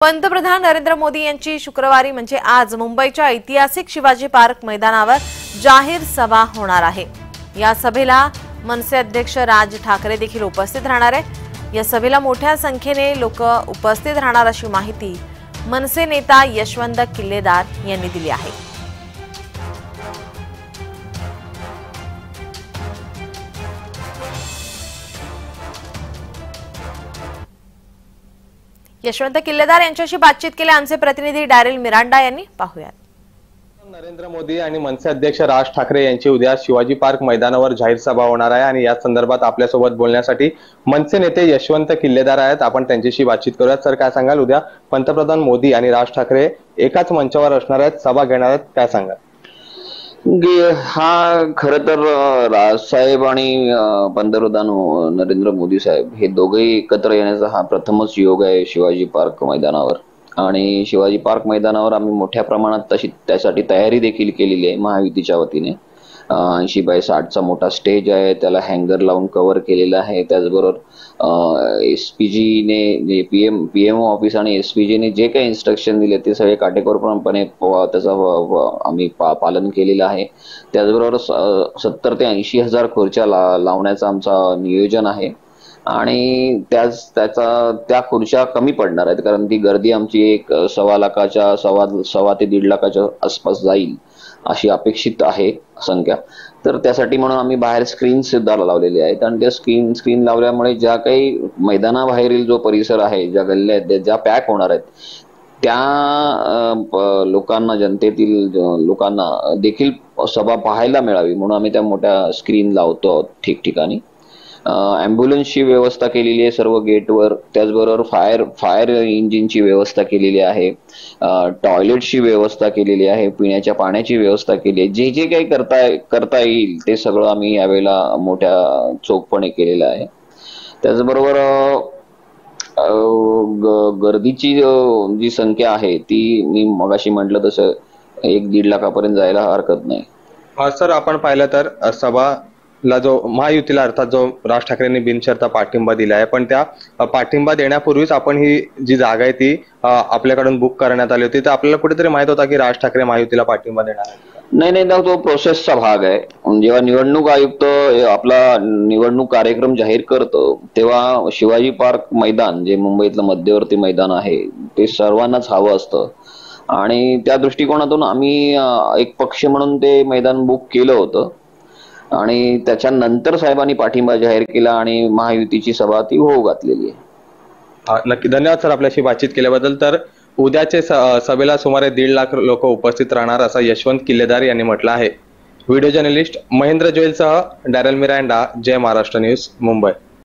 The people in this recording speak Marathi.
पंतप्रधान नरेंद्र मोदी यांची शुक्रवारी म्हणजे आज मुंबईच्या ऐतिहासिक शिवाजी पार्क मैदानावर जाहीर सभा होणार आहे। या सभेला मनसे अध्यक्ष राज ठाकरे देखील उपस्थित राहणार आहे। या सभेला मोठ्या संख्येने लोक उपस्थित राहणार अशी माहिती मनसे नेता यशवंत किल्लेदार यांनी दिली आहे। यशवंत किल्लेदार यांच्याशी बातचीत केली आमचे प्रतिनिधी डॅरिल मिरांडा यांनी। पाहूयात। नरेंद्र मोदी आणि मनसे अध्यक्ष राज ठाकरे यांची उद्या शिवाजी पार्क मैदानावर जाहीर सभा होणार आहे आणि या संदर्भात आपल्यासोबत बोलण्यासाठी मनसे नेते यशवंत किल्लेदार आहेत। आपण त्यांच्याशी बातचीत करूयात। सर, काय सांगाल, उद्या पंतप्रधान मोदी आणि राज ठाकरे एकाच मंचावर असणार आहेत, सभा घेणार आहेत, काय सांगाल? हा खरं तर राजसाहेब आणि पंतप्रधान नरेंद्र मोदी साहेब हे दोघेही एकत्र येण्याचा हा प्रथमच योग आहे शिवाजी पार्क मैदानावर। आणि शिवाजी पार्क मैदानावर आम्ही मोठ्या प्रमाणात त्यासाठी तयारी देखील केलेली आहे महायुतीच्या वतीने। 80x60चा मोठा स्टेज आहे, त्याला हँगर लावून कव्हर केलेला आहे। त्याचबरोबर एसपीजी ने पीएमओ ऑफिस आणि एसपीजी ने जे काही इन्स्ट्रक्शन दिले ते सगळे काटेकोरपणे त्याचा आम्ही पालन केलेलं आहे। त्याचबरोबर 70 ते 80 हजार खुर्च्या लावण्याचं आमचं नियोजन आहे आणि त्या खुर्च्या कमी पडणार आहेत, कारण ती गर्दी आमची एक सव्वा ते 1.5 लाखाच्या आसपास जाईल अशी अपेक्षित आहे संख्या। तर त्यासाठी म्हणून आम्ही बाहेर स्क्रीन सुद्धा लावलेले आहेत आणि त्या स्क्रीन लावल्यामुळे ज्या काही मैदानाबाहेरील जो परिसर आहे, ज्या गल्ल्या आहेत ज्या पॅक होणार आहेत, त्या लोकांना, जनतेतील लोकांना देखील सभा पाहायला मिळावी म्हणून आम्ही त्या मोठ्या स्क्रीन लावतो ठिकठिकाणी। ॲम्ब्युलन्सची व्यवस्था केलेली आहे सर्व गेटवर। त्याचबरोबर फायर इंजिनची व्यवस्था केलेली आहे, टॉयलेटची व्यवस्था केलेली आहे, पिण्याच्या पाण्याची व्यवस्था केली आहे। जे काही करता येईल ते सगळं आम्ही यावेळेला मोठ्या चोखपणे केलेलं आहे। त्याचबरोबर गर्दीची जी संख्या आहे ती मी मगाशी म्हटलं तसं 1-1.5 लाखापर्यंत जायला हरकत नाही। सर, आपण पाहिलं तर सभाला जो महायुतीला अर्थात जो राज ठाकरेंनी बिनशर्त पाठिंबा दिला आहे, पण त्या पाठिंबा देण्यापूर्वीच आपण ही जी जागा आहे ती आपल्याकडून बुक करण्यात आली होती, तर आपल्याला कुठेतरी माहित होता की राज ठाकरे महायुतीला पाठिंबा देणार आहेत? नाही, तो प्रोसेसचा भाग आहे। जेव्हा निवडणूक आयुक्त आपला निवडणूक कार्यक्रम जाहीर करतो तेव्हा शिवाजी पार्क मैदान जे मुंबईतलं मध्यवर्ती मैदान आहे ते सर्वांनाच हवं असतं आणि त्या दृष्टिकोनातून आम्ही एक पक्ष म्हणून ते मैदान बुक केलं होतं आणि त्याच्यानंतर साहेबांनी पाठिंबा जाहीर केला आणि महायुतीची सभा ती होऊ घातलेली आहे। नक्की, धन्यवाद सर आपल्याशी बातचीत केल्याबद्दल। तर उद्याचे सभेला सुमारे 1.5 लाख लोक उपस्थित राहणार असं यशवंत किल्लेदार यांनी म्हटलं आहे। व्हिडिओ जर्नलिस्ट महेंद्र जोयलसह डॅरिल मिरांडा, जय महाराष्ट्र न्यूज, मुंबई।